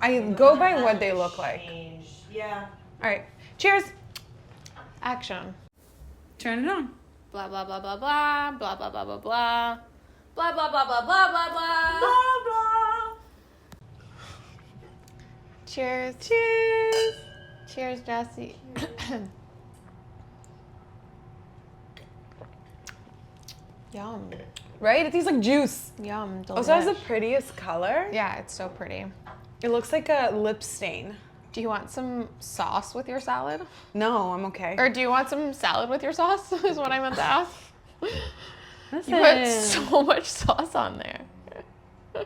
I go by what they look like. Yeah. All right. Cheers. Action. Turn it on. Blah, blah, blah, blah, blah, blah, blah, blah, blah, blah. Blah, blah, blah, blah, blah, blah, blah. Blah, blah. Cheers. Cheers. Cheers, Jessie. Yum. Right? It tastes like juice. Yum. Delish. Also has the prettiest color. Yeah, it's so pretty. It looks like a lip stain. Do you want some sauce with your salad? No, I'm okay. Or do you want some salad with your sauce? Is what I meant to ask. Listen. You put so much sauce on there.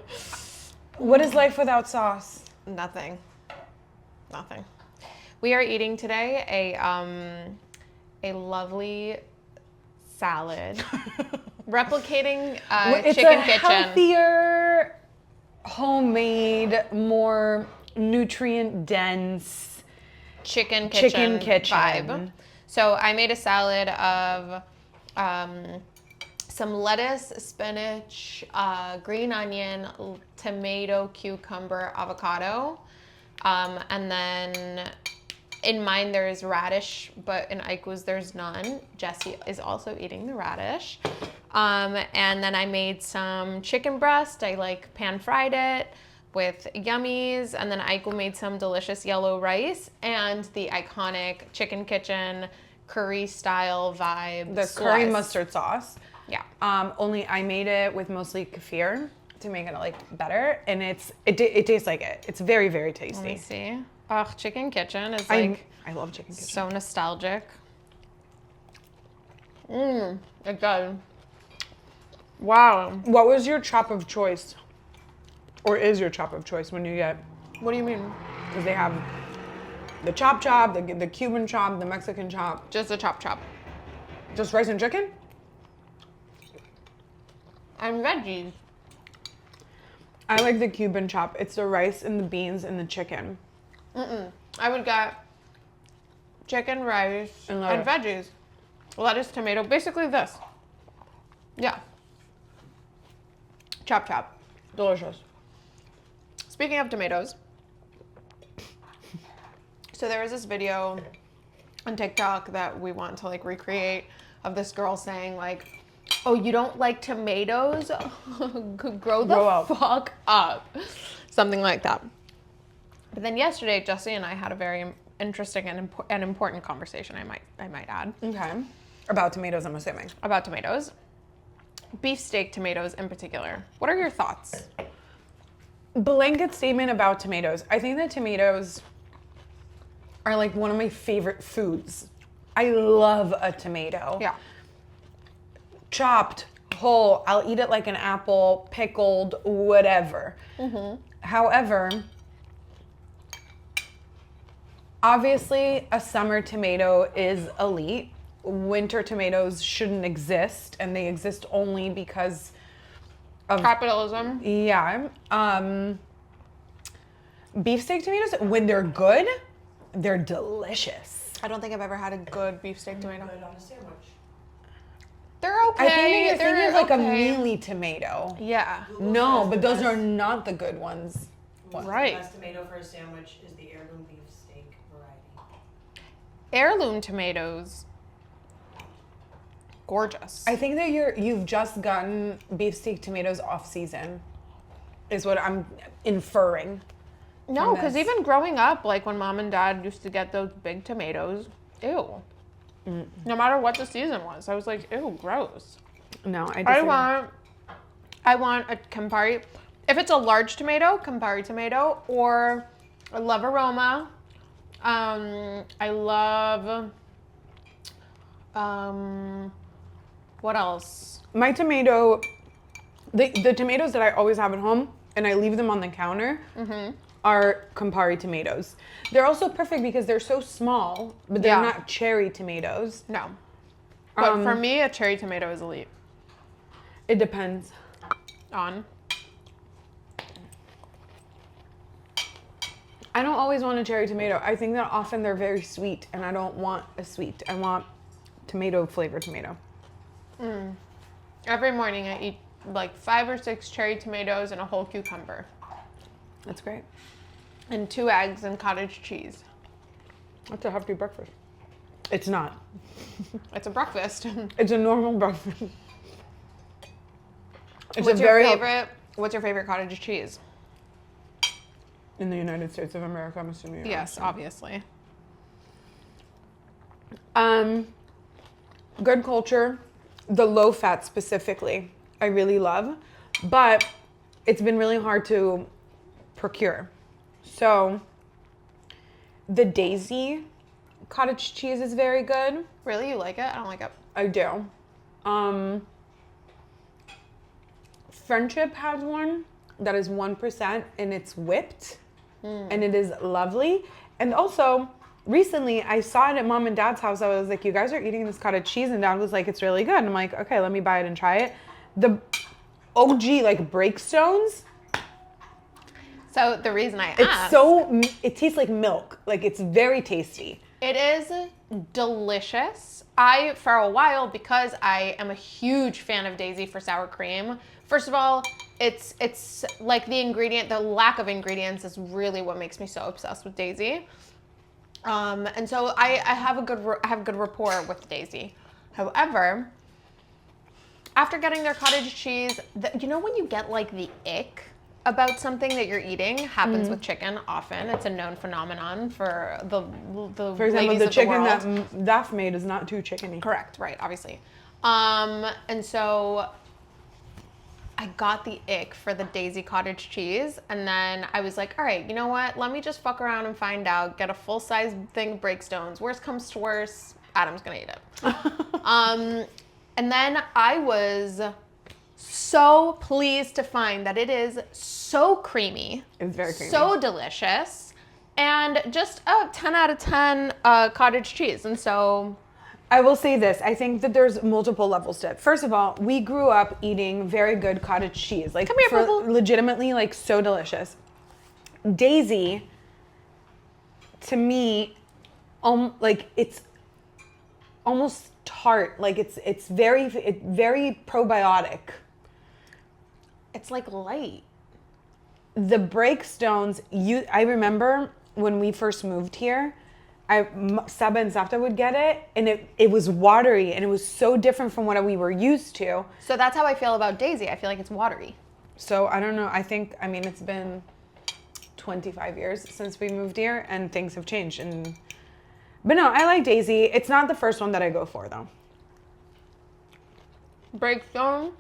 What is life without sauce? Nothing. We are eating today a lovely salad, replicating It's Chicken a Kitchen. healthier, homemade, more nutrient dense Chicken Kitchen vibe. So I made a salad of some lettuce, spinach, green onion, tomato, cucumber, avocado. And then in mine there's radish, but in Aicu's there's none. Jessie is also eating the radish. And then I made some chicken breast. I like pan fried it with yummies. And then Aicu made some delicious yellow rice and the iconic Chicken Kitchen curry style vibe. The curry mustard sauce. Yeah. Only I made it with mostly kefir to make it like better, and it tastes like it. It's very, very tasty. Let me see. Oh, Chicken Kitchen is like I love Chicken Kitchen. so nostalgic. It does. Wow. What was your chop of choice, or is your chop of choice when you get? What do you mean? Because they have the chop, the Cuban chop, the Mexican chop. Just a chop. Just rice and chicken? And veggies. I like the Cuban chop. It's the rice and the beans and the chicken. I would get chicken, rice, And and lettuce. veggies. Lettuce, tomato, basically this. Yeah. Chop. Delicious. Speaking of tomatoes, so there was this video on TikTok that we want to like recreate of this girl saying like, oh, you don't like tomatoes? Grow up. fuck up. Something like that. But then yesterday, Jessie and I had a very interesting and important conversation, I might add, Okay. About tomatoes, I'm assuming. about tomatoes. Beefsteak tomatoes in particular. What are your thoughts? Blanket statement about tomatoes. I think that tomatoes are like one of my favorite foods. I love a tomato. Yeah. Chopped, whole, I'll eat it like an apple, pickled, whatever. However, obviously a summer tomato is elite. Winter tomatoes shouldn't exist, and they exist only because of Capitalism. yeah. Beefsteak tomatoes, when they're good, they're delicious. I don't think I've ever had a good beefsteak tomato. Put it on a sandwich. They're okay. I think that you're They're thinking of like a okay. mealy tomato. Yeah. No, but those are not the good ones. Right. The best tomato for a sandwich is the heirloom beefsteak variety. Heirloom tomatoes. Gorgeous. I think that you've just gotten beefsteak tomatoes off season, is what I'm inferring. No, because this. even growing up, like when mom and dad used to get those big tomatoes, ew. No matter what the season was, I was like, ew, gross. No, I I disagree. want a Campari. If it's a large tomato, Campari tomato, or I love aroma. I love, what else? My tomato, the tomatoes that I always have at home, and I leave them on the counter, are Campari tomatoes. They're also perfect because they're so small, but they're Yeah. not cherry tomatoes. No. But for me, a cherry tomato is elite. It depends. On. I don't always want a cherry tomato. I think that often they're very sweet, and I don't want a sweet. I want tomato flavored tomato. Every morning I eat like 5 or 6 cherry tomatoes and a whole cucumber. That's great. and 2 eggs and cottage cheese. That's a hefty breakfast. It's not. It's a breakfast. It's a normal breakfast. It's What's your favorite cottage cheese? In the United States of America, I'm assuming. Yes, obviously. Good culture, the low fat specifically, I really love, but it's been really hard to procure. So the Daisy cottage cheese is very good. Really? You like it? I don't like it. I do. Friendship has one that is 1% and it's whipped and it is lovely. And also recently I saw it at mom and dad's house. I was like, you guys are eating this cottage cheese, and dad was like, it's really good. And I'm like, okay, let me buy it and try it. The OG like breakstones. So the reason I asked, it tastes like milk. Like it's very tasty. it is delicious. For a while, because I am a huge fan of Daisy for sour cream. First of all, it's like the lack of ingredients is really what makes me so obsessed with Daisy. And so I have good rapport with Daisy. However, after getting their cottage cheese, you know when you get like the ick about something that you're eating, happens with chicken often. It's a known phenomenon for the For example, ladies the of chicken the that world. Daf made is not too chickeny. Correct, right, obviously. And so I got the ick for the Daisy cottage cheese, and then I was like, all right, you know what? Let me just fuck around and find out, get a full-size thing of breakstones. Worst comes to worst, Adam's gonna eat it. And then I was so pleased to find that it is so creamy. It's very creamy. So delicious, and just a 10 out of 10 cottage cheese. And so I will say this. I think that there's multiple levels to it. First of all, we grew up eating very good cottage cheese. Like, Come here, Purple. legitimately, like, so delicious. Daisy, to me, like, it's almost tart. Like, it's very probiotic. it's like light. The breakstones, I remember when we first moved here, Saba and Sapta would get it, and it was watery, and it was so different from what we were used to. So that's how I feel about Daisy. I feel like it's watery. So I don't know. I mean, it's been 25 years since we moved here, and things have changed. But no, I like Daisy. It's not the first one that I go for, though. Breakstone,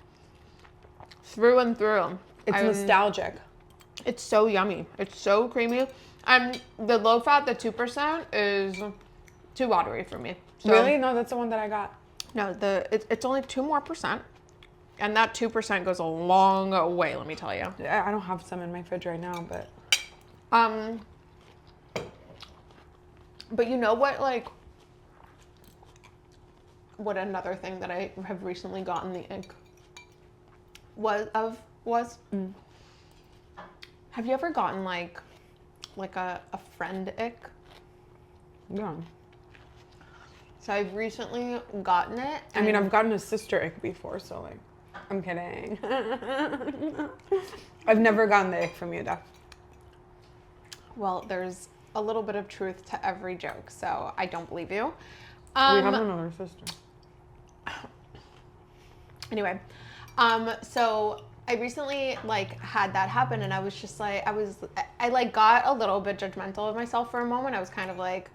through and through. It's nostalgic. It's so yummy. It's so creamy. And the low fat, the 2%, is too watery for me. So, Really? No, that's the one that I got. No, it's only 2% more. And that 2% goes a long way, let me tell you. I don't have some in my fridge right now, but But you know what, what another thing that I have recently gotten the ick was? Have you ever gotten like a friend ick? yeah. So I've recently gotten it. I mean, I've gotten a sister ick before, so like, I'm kidding. I've never gotten the ick from you, Daf. Well, there's a little bit of truth to every joke, so I don't believe you. We have another sister. Anyway, so I recently had that happen, and I was just like, I got a little bit judgmental of myself for a moment. I was kind of like,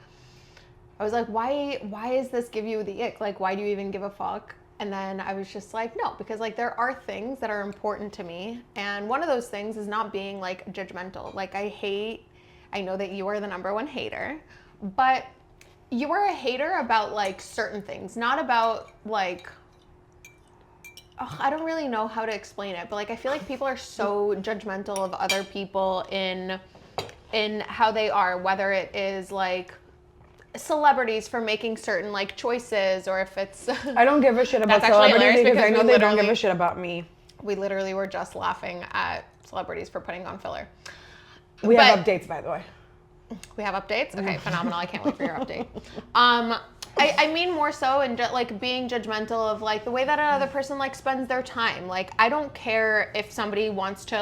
why does this give you the ick? Like, why do you even give a fuck? And then I was just like, no, because there are things that are important to me, and one of those things is not being judgmental. I know that you are the #1 hater, but you are a hater about certain things, not about I don't really know how to explain it, but I feel like people are so judgmental of other people in how they are, whether it is celebrities for making certain choices, or if it's I don't give a shit about That's actually celebrities hilarious because I because know they don't give a shit about me. we literally were just laughing at celebrities for putting on filler. We have But- updates, by the way. We have updates? Okay, phenomenal. I can't wait for your update. I mean more so in being judgmental of the way that another person spends their time. I don't care if somebody wants to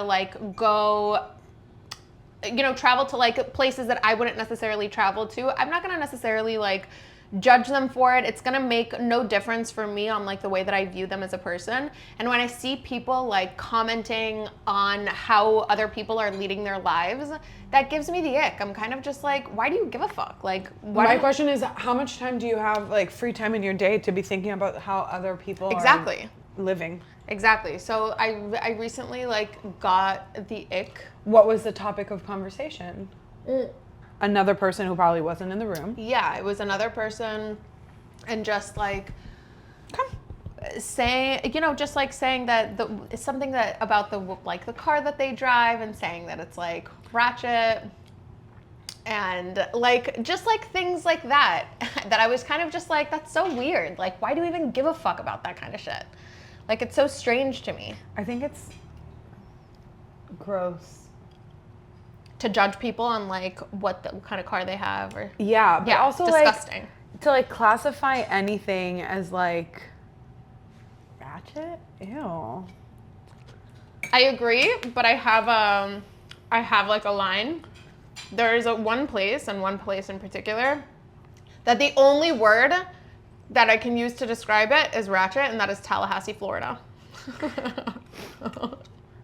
go travel to like places that I wouldn't necessarily travel to, I'm not gonna necessarily like judge them for it. It's gonna make no difference for me on like the way that I view them as a person. And when I see people like commenting on how other people are leading their lives, that gives me the ick. I'm kind of just like, why do you give a fuck? Like, My question is, how much time do you have, like, free time in your day to be thinking about how other people Exactly. are living? Exactly. So I recently like got the ick. What was the topic of conversation? Another person who probably wasn't in the room. Yeah, it was another person, and just like saying, just like saying that it's something that about the car that they drive, and saying that it's like ratchet, and like just like things like that that I was kind of just like, that's so weird. Like, why do you even give a fuck about that kind of shit? Like, it's so strange to me. I think it's gross. To judge people on like what kind of car they have, or Yeah, but also disgusting. Like, to like classify anything as like ratchet? Ew. I agree, but I have like a line. There is one place in particular that the only word that I can use to describe it is ratchet, and that is Tallahassee, Florida.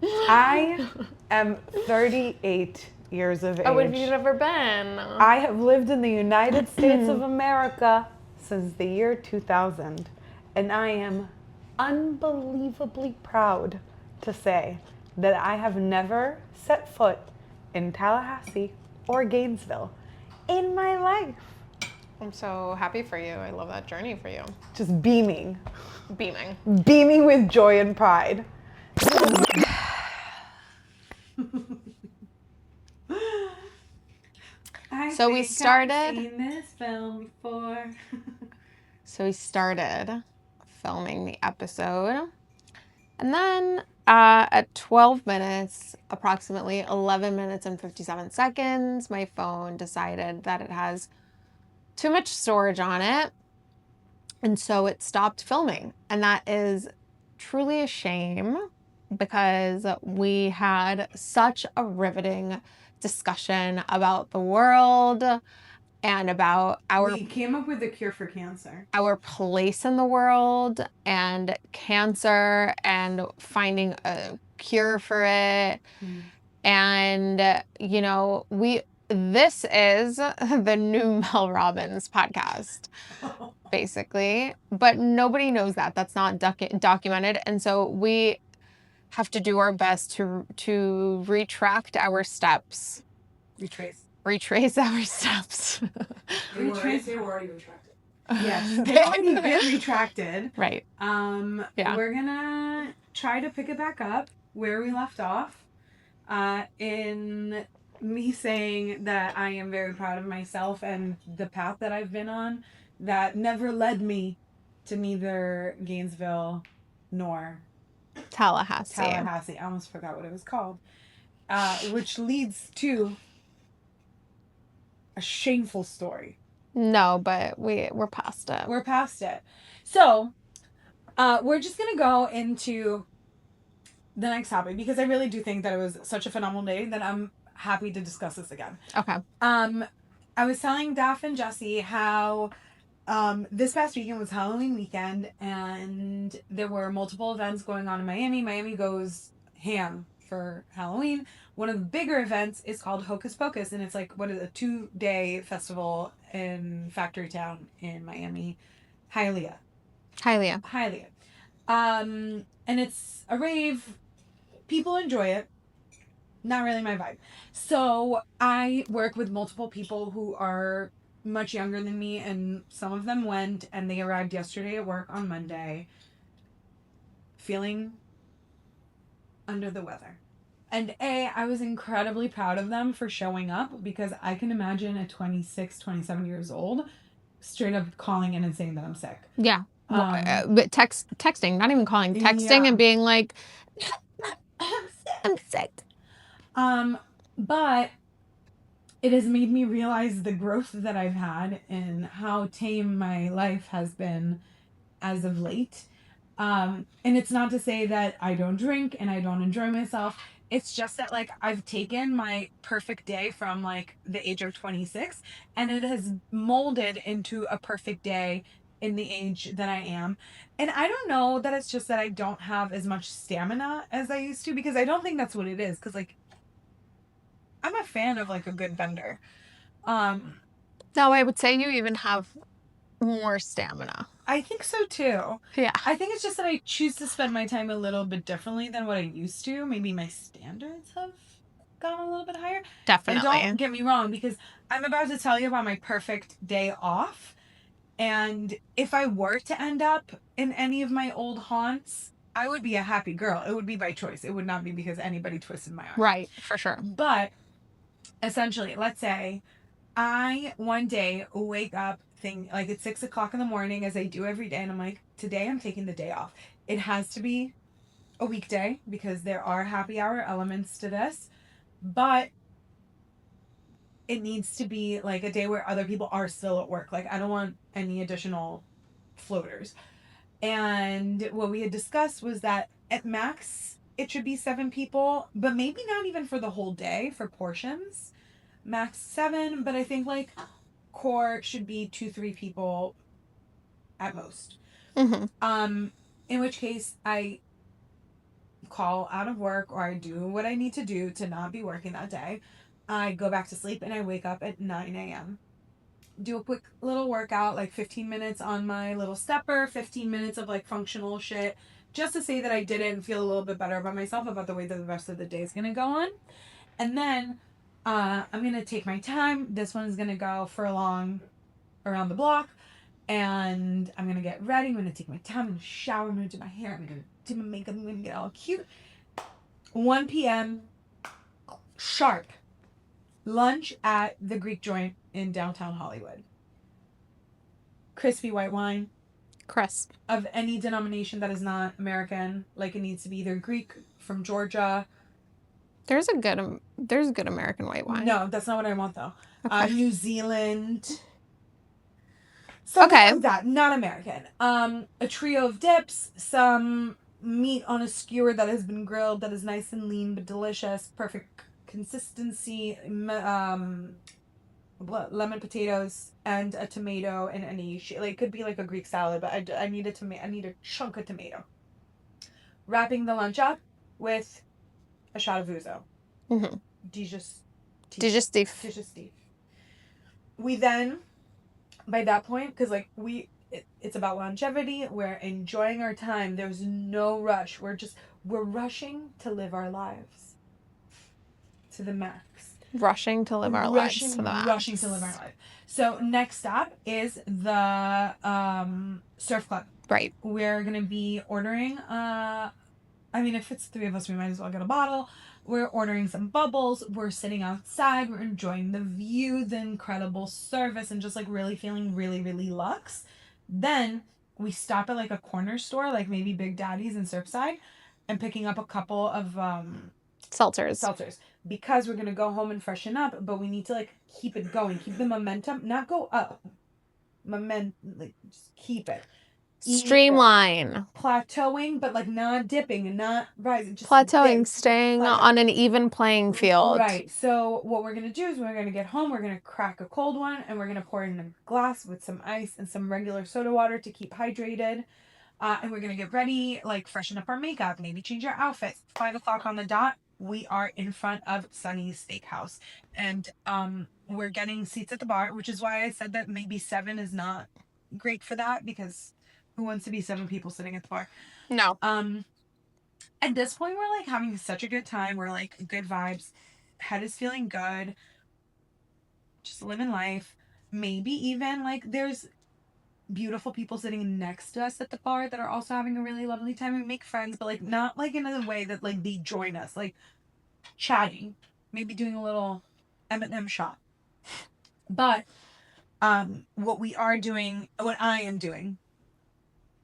I am 38 years of age. Oh, where have you ever been? I have lived in the United States of America since the year 2000, and I am unbelievably proud to say that I have never set foot in Tallahassee or Gainesville in my life. I'm so happy for you. I love that journey for you. Just beaming. Beaming. Beaming with joy and pride. So we started. I've seen this film before. So we started filming the episode, and then at 12 minutes, approximately 11 minutes and 57 seconds, my phone decided that it has too much storage on it, and so it stopped filming. And that is truly a shame, because we had such a riveting discussion about the world and about We came up with a cure for cancer. our place in the world, and cancer, and finding a cure for it. And this is the new Mel Robbins podcast, basically, but nobody knows that. That's not documented, and so we have to do our best to retract our steps. Retrace our steps. They were already retracted. Yes, they've already been retracted. Right. Yeah. We're gonna try to pick it back up where we left off. In me saying that I am very proud of myself and the path that I've been on that never led me to neither Gainesville nor Tallahassee. I almost forgot what it was called. Which leads to a shameful story. No, but we're past it. We're past it. So, we're just going to go into the next topic because I really do think that it was such a phenomenal day that I'm happy to discuss this again. Okay. I was telling Daf and Jesse how this past weekend was Halloween weekend, and there were multiple events going on in Miami. Miami goes ham for Halloween. One of the bigger events is called Hocus Pocus, and it's like a 2-day festival in Factory Town in Miami, Hialeah. And it's a rave. People enjoy it. Not really my vibe. So I work with multiple people who are much younger than me, and some of them went, and they arrived yesterday at work on Monday feeling under the weather. And I was incredibly proud of them for showing up, because I can imagine a 26, 27 years old straight up calling in and saying that I'm sick. Yeah. But texting, not even calling, texting and being like, I'm sick. But it has made me realize the growth that I've had and how tame my life has been as of late. And it's not to say that I don't drink and I don't enjoy myself. It's just that like I've taken my perfect day from like the age of 26 and it has molded into a perfect day in the age that I am. And I don't know that it's just that I don't have as much stamina as I used to, because I don't think that's what it is, cuz like I'm a fan of like a good bender. Um No, I would say you even have more stamina. I think so too. Yeah. I think it's just that I choose to spend my time a little bit differently than what I used to. Maybe my standards have gone a little bit higher. And Definitely. don't get me wrong, because I'm about to tell you about my perfect day off. And if I were to end up in any of my old haunts, I would be a happy girl. It would be by choice. It would not be because anybody twisted my arm. Right, for sure. But essentially, let's say I one day wake up think like it's 6 o'clock in the morning, as I do every day, and I'm like, today I'm taking the day off. It has to be a weekday because there are happy hour elements to this, but it needs to be like a day where other people are still at work. Like I don't want any additional floaters. And what we had discussed was that at max it should be 7 people, but maybe not even for the whole day for portions. Max 7, but I think like core should be 2-3 people at most. In which case I call out of work or I do what I need to do to not be working that day. I go back to sleep and I wake up at 9 a.m. Do a quick little workout, like 15 minutes on my little stepper, 15 minutes of like functional shit, just to say that I did it and feel a little bit better about myself about the way that the rest of the day is gonna go on. And then I'm gonna take my time. This one's gonna go for a long around the block. And I'm gonna get ready. I'm gonna take my time. I'm gonna shower. I'm gonna do my hair. I'm gonna do my makeup. I'm gonna get all cute. 1 p.m. sharp. Lunch at the Greek joint in downtown Hollywood. Crispy white wine. Crisp. Of any denomination that is not American. Like it needs to be either Greek, from Georgia. There's a good American white wine. No, that's not what I want though. Okay. New Zealand. Something like that. Not American. A trio of dips. Some meat on a skewer that has been grilled that is nice and lean but delicious. Perfect consistency. Lemon potatoes and a tomato and any like it could be like a Greek salad, but I need I need a chunk of tomato. Wrapping the lunch up with a shot of ouzo. Digestif. We then, by that point, because like it's about longevity, we're enjoying our time. There's no rush. We're rushing to live our lives to the max. Rushing to live our lives to the max. Rushing to live our life. So next stop is the surf club. Right. We're gonna be ordering. If it's 3 of us, we might as well get a bottle. We're ordering some bubbles. We're sitting outside. We're enjoying the view, the incredible service, and just like really feeling really, really luxe. Then we stop at like a corner store, like maybe Big Daddy's in Surfside, and picking up a couple of seltzers. Because we're going to go home and freshen up, but we need to like keep it going, keep the momentum, not go up. Just keep it. Streamline. Plateauing, but like not dipping and not rising. Just plateauing, staying on an even playing field. Right. So what we're going to do is we're going to get home, we're going to crack a cold one, and we're going to pour it in a glass with some ice and some regular soda water to keep hydrated. And we're going to get ready, like freshen up our makeup, maybe change our outfits. 5 o'clock on the dot, we are in front of Sunny's Steakhouse. And we're getting seats at the bar, which is why I said that maybe 7 is not great for that, because who wants to be 7 people sitting at the bar? No. At this point, we're like having such a good time. We're like good vibes. Head is feeling good. Just living life. Maybe even like there's beautiful people sitting next to us at the bar that are also having a really lovely time. We make friends, but like not like in a way that like they join us. Like chatting. Maybe doing a little M&M shot. But what I am doing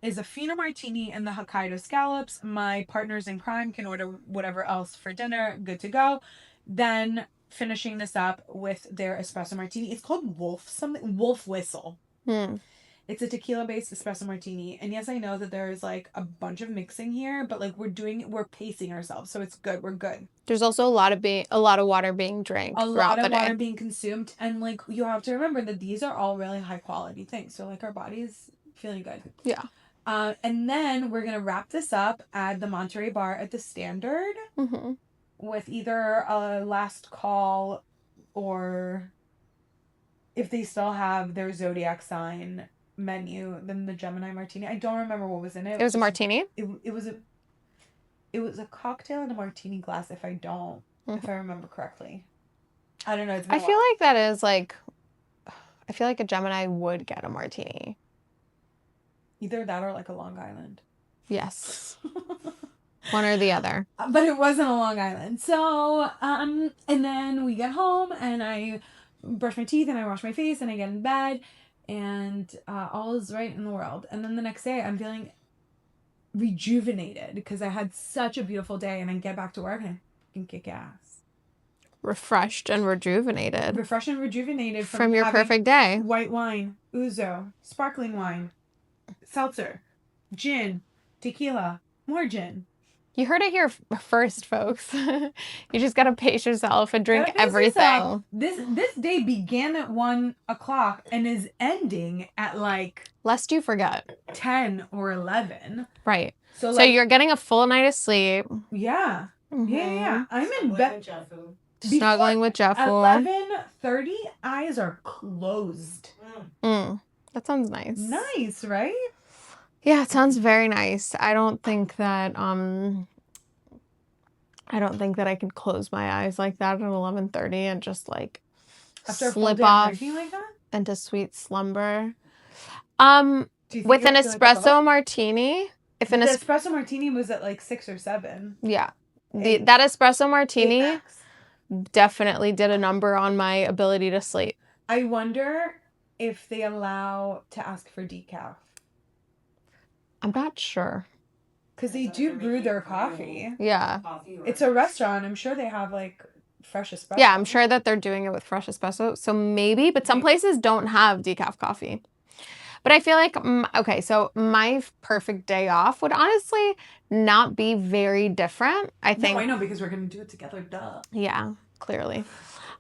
is a Fino Martini and the Hokkaido scallops. My partners in crime can order whatever else for dinner. Good to go. Then finishing this up with their espresso martini. It's called Wolf Whistle. It's a tequila-based espresso martini. And yes, I know that there's like a bunch of mixing here, but like we're pacing ourselves, so it's good. We're good. There's also a lot of water being drank A throughout lot the of day. water being consumed, and like you have to remember that these are all really high quality things. So like our body's feeling good. Yeah. And then we're gonna wrap this up at the Monterey Bar at the Standard Mm-hmm. with either a last call or if they still have their zodiac sign menu, then the Gemini martini. I don't remember what was in it. It was a martini? It was a cocktail in a martini glass if I remember correctly. I don't know. It's been I a feel while. like that is like, I feel like a Gemini would get a martini. Either that or like a Long Island. Yes. One or the other. But it wasn't a Long Island. So, and then we get home and I brush my teeth and I wash my face and I get in bed and all is right in the world. And then the next day I'm feeling rejuvenated because I had such a beautiful day and I get back to work and I can kick ass. Refreshed and rejuvenated. Refreshed and rejuvenated from your perfect day. White wine, ouzo, sparkling wine, seltzer, gin, tequila, more gin. You heard it here first, folks. You just gotta pace yourself and drink everything. This day began at 1:00 and is ending at like Lest you forget. 10 or 11. Right. So So you're getting a full night of sleep. yeah. Yeah. I'm in bed. Snuggling with Jeff. 11:30, eyes are closed. That sounds nice. Nice, right? Yeah, it sounds very nice. I don't think that I could close my eyes like that at 11:30 and just like After slip a full off day of like that? into sweet slumber. Do you think With it an would feel like a espresso bubble? martini, The espresso martini was at like 6 or 7. yeah, that espresso martini 8 max. definitely did a number on my ability to sleep. I wonder if they allow to ask for decaf. I'm not sure. Because they do brew their coffee. Yeah. It's a restaurant. I'm sure they have like fresh espresso. Yeah, I'm sure that they're doing it with fresh espresso. So maybe, but some places don't have decaf coffee. But I feel like, okay, so my perfect day off would honestly not be very different. I think. No, I know because we're going to do it together. Duh. Yeah, clearly.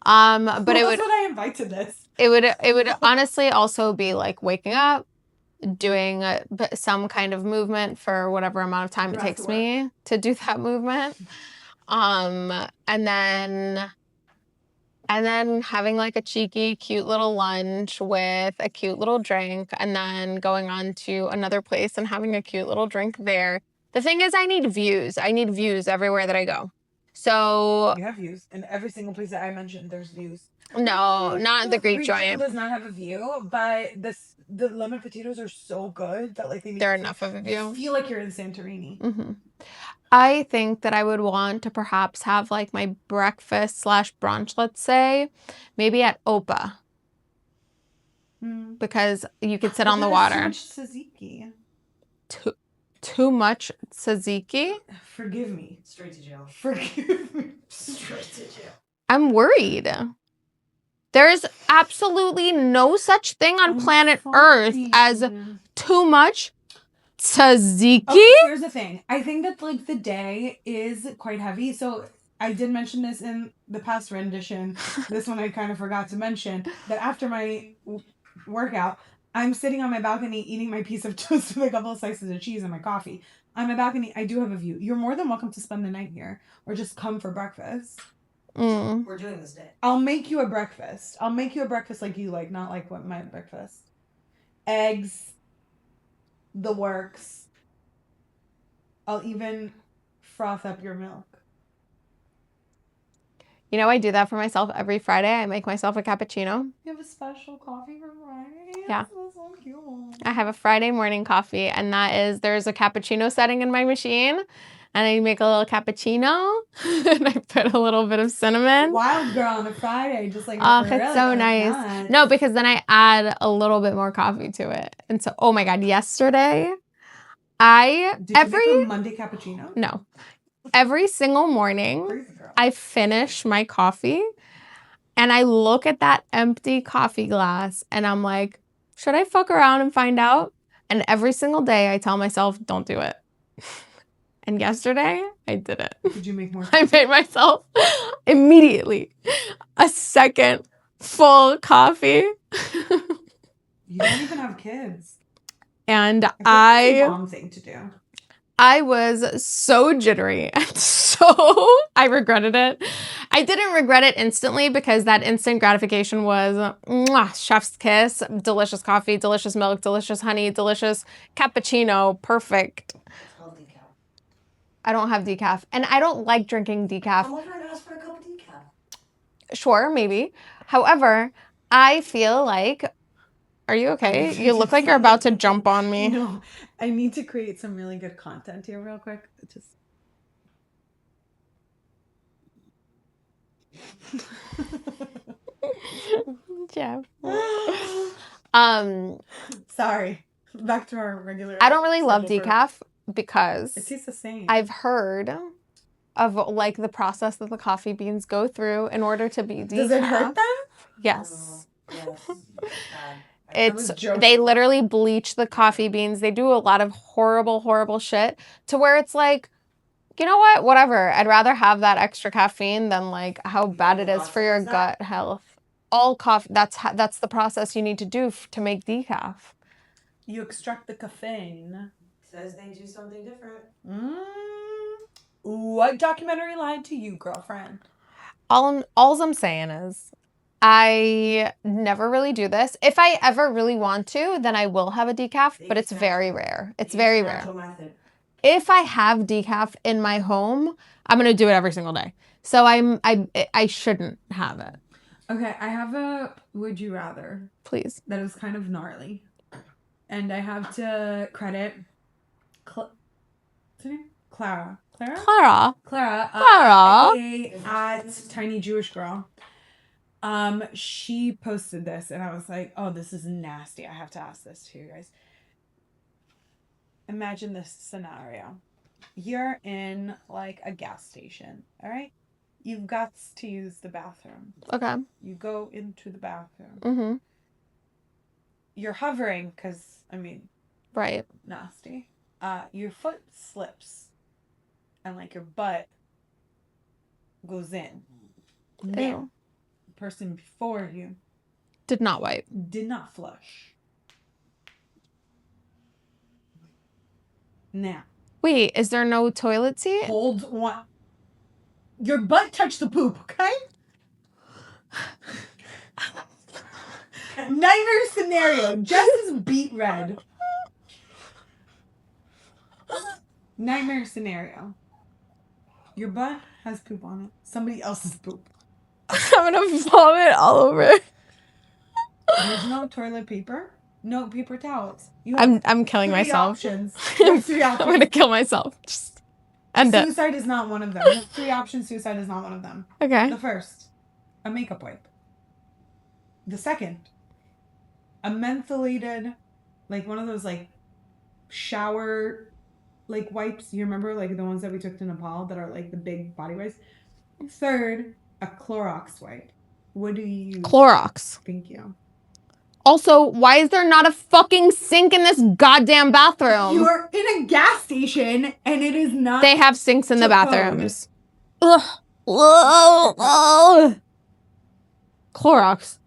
But it would. That's what I invite to this. It would honestly also be like waking up, doing some kind of movement for whatever amount of time it takes me to do that movement. And then having like a cheeky, cute little lunch with a cute little drink and then going on to another place and having a cute little drink there. The thing is, I need views. I need views everywhere that I go. So you have views in every single place that I mentioned. There's views. No, not the Greek joint. It does not have a view, but the lemon potatoes are so good that like they're enough of a view. You feel like you're in Santorini. Mm-hmm. I think that I would want to perhaps have like my breakfast / brunch, let's say, maybe at Opa. Because you could sit on the water. Too much tzatziki. Too much tzatziki? Forgive me. Straight to jail. Forgive me. Straight to jail. I'm worried. There's absolutely no such thing on planet Earth as too much tzatziki. Okay, here's the thing. I think that like the day is quite heavy. So I did mention this in the past rendition. This one I kind of forgot to mention. That after my workout, I'm sitting on my balcony eating my piece of toast with a couple of slices of cheese and my coffee. On my balcony, I do have a view. You're more than welcome to spend the night here or just come for breakfast. We're doing this day. I'll make you a breakfast. I'll make you a breakfast like you like, not like what my breakfast. Eggs, the works. I'll even froth up your milk. You know, I do that for myself every Friday. I make myself a cappuccino. You have a special coffee for Friday? Yeah. That's so cute. I have a Friday morning coffee, and that is, there's a cappuccino setting in my machine, and I make a little cappuccino, and I put a little bit of cinnamon. Wild girl on a Friday, just like oh, it's so nice. No, because then I add a little bit more coffee to it, and so oh my god, yesterday Did you make a Monday cappuccino? No, every single morning I finish my coffee, and I look at that empty coffee glass, and I'm like, Should I fuck around and find out? And every single day I tell myself, don't do it. And yesterday I did it. Did you make more? I made myself immediately a second full coffee. You don't even have kids. And That's a mom thing to do. I was so jittery and so I regretted it. I didn't regret it instantly because that instant gratification was mwah, chef's kiss, delicious coffee, delicious milk, delicious honey, delicious cappuccino, perfect. It's called decaf. I don't have decaf and I don't like drinking decaf. Come over and ask for a cup of decaf. Sure, maybe. However, I feel like, are you okay? You look like you're about to jump on me. No, I need to create some really good content here real quick. Just Yeah. Sorry. Back to our regular. I don't really love schedule for- decaf because It tastes the same. I've heard of like the process that the coffee beans go through in order to be decaf. Does it hurt them? Yes. Yes. Bad. It's was joking. they literally bleach the coffee beans. They do a lot of horrible shit to where it's like, you know what? Whatever. I'd rather have that extra caffeine than like how bad it is for your Is that- gut health. All coffee. That's the process you need to do to make decaf. You extract the caffeine. Says they do something different. What documentary lied to you, girlfriend? All I'm saying is, I never really do this. If I ever really want to, then I will have a decaf, but it's very rare. It's very rare. Natural method. If I have decaf in my home, I'm gonna do it every single day. So I shouldn't have it. Okay, I have a would you rather Please. that is kind of gnarly. And I have to credit what's her name? Clara. Clara. Clara. At Tiny Jewish Girl. She posted this and I was like, oh, this is nasty. I have to ask this to you guys. Imagine this scenario. You're in like a gas station, all right? You've got to use the bathroom. Okay. You go into the bathroom. Mm-hmm. You're hovering because, I mean, Right. nasty. Your foot slips and like your butt goes in. Now, Ew. the person before you Did not wipe. did not flush. Now, Wait, is there no toilet seat? hold one. Your butt touched the poop, okay? Nightmare scenario. Jess is beet red. Nightmare scenario. Your butt has poop on it. Somebody else's poop. I'm gonna vomit all over it. There's no toilet paper. No paper towels. You have I'm killing three myself. options. You have three I'm options. gonna kill myself. Just end it. Suicide is not one of them. You have three options. Suicide is not one of them. Okay. The first, a makeup wipe. The second, a mentholated, like one of those like shower like wipes. You remember like the ones that we took to Nepal that are like the big body wipes? Third, a Clorox wipe. What do you use? Clorox. Thank you. Also, why is there not a fucking sink in this goddamn bathroom? You're in a gas station and it is not. They have sinks in the to code. bathrooms. Ugh. Ugh. Clorox.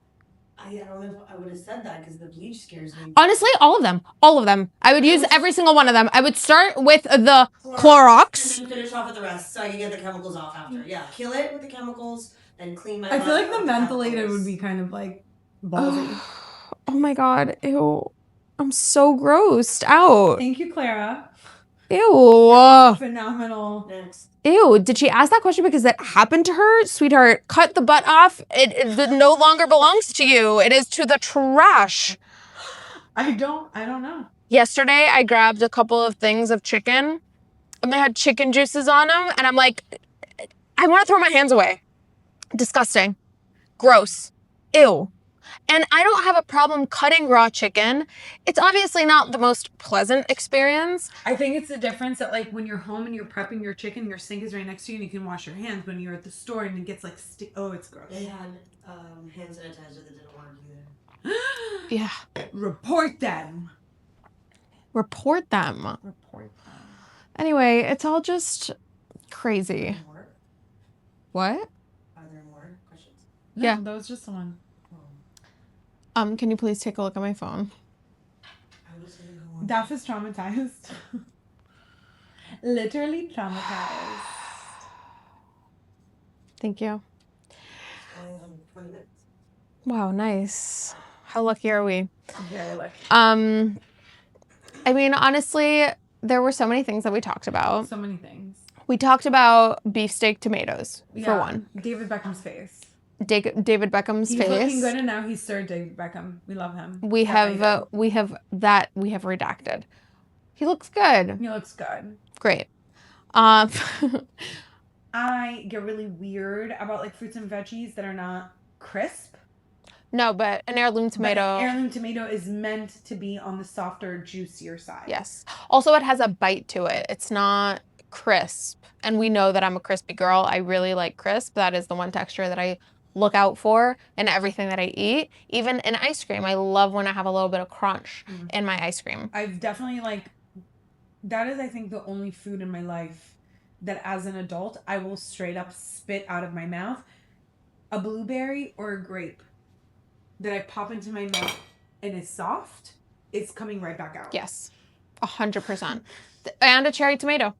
I don't know if I would have said that because the bleach scares me. Honestly, all of them. All of them. I would use every single one of them. I would start with the Clorox. And then finish off with the rest so I can get the chemicals off after. Yeah, kill it with the chemicals and clean my I feel like butt the with mentholated chemicals. would be kind of like ballsy. Oh my god. Ew. I'm so grossed out. Thank you, Clara. Ew. Phenomenal. Next. Ew. Did she ask that question because that happened to her? Sweetheart, cut the butt off. It no longer belongs to you. It is to the trash. I don't know. Yesterday, I grabbed a couple of things of chicken and they had chicken juices on them. And I'm like, I want to throw my hands away. Disgusting. Gross. Ew. And I don't have a problem cutting raw chicken. It's obviously not the most pleasant experience. I think it's the difference that like when you're home and you're prepping your chicken, your sink is right next to you and you can wash your hands. When you're at the store and it gets like oh, it's gross. They had hand sanitizer that didn't work either. Yeah. Report them. Report them. Report them. Anyway, it's all just crazy. More? What? Are there more questions? No, Yeah. that was just the one. Can you please take a look at my phone? I was gonna go on. Daf is traumatized. Literally traumatized. Thank you. Going on 20 minutes. Wow, nice. How lucky are we? Very lucky. I mean, honestly, there were so many things that we talked about. So many things. We talked about beefsteak tomatoes, for Yeah, one. David Beckham's face. David Beckham's He's face. looking good, and now he's Sir David Beckham. We love him. We have redacted. He looks good. He looks good. Great. I get really weird about like fruits and veggies that are not crisp. No, but an heirloom tomato. But heirloom tomato is meant to be on the softer, juicier side. Yes. Also, it has a bite to it. It's not crisp. And we know that I'm a crispy girl. I really like crisp. That is the one texture that I look out for in everything that I eat. Even in ice cream, I love when I have a little bit of crunch in my ice cream. I've definitely that is, I think, the only food in my life that as an adult, I will straight up spit out of my mouth. A blueberry or a grape that I pop into my mouth and is soft, it's coming right back out. Yes, 100%. And a cherry tomato.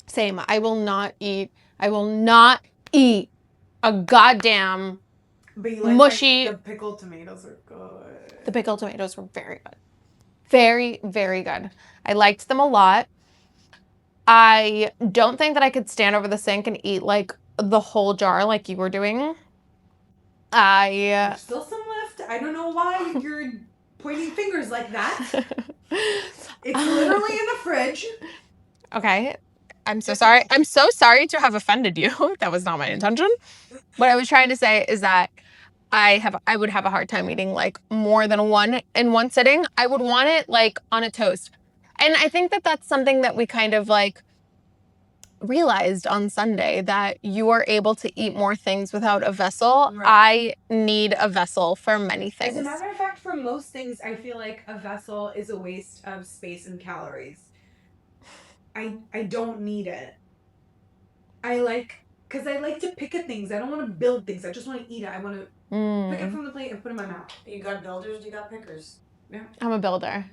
Same. I will not eat a goddamn But you like mushy. the pickled tomatoes are good. The pickled tomatoes were very good. Very, very good. I liked them a lot. I don't think that I could stand over the sink and eat like the whole jar like you were doing. There's still some left. I don't know why you're pointing fingers like that. It's literally in the fridge. Okay. I'm so sorry. I'm so sorry to have offended you. That was not my intention. What I was trying to say is that I would have a hard time eating like more than one in one sitting. I would want it like on a toast. And I think that that's something that we kind of like realized on Sunday, that you are able to eat more things without a vessel. Right. I need a vessel for many things. As a matter of fact, for most things, I feel like a vessel is a waste of space and calories. I don't need it. Because I like to pick at things. I don't want to build things. I just want to eat it. I want to pick it from the plate and put it in my mouth. You got builders, you got pickers. Yeah. I'm a builder.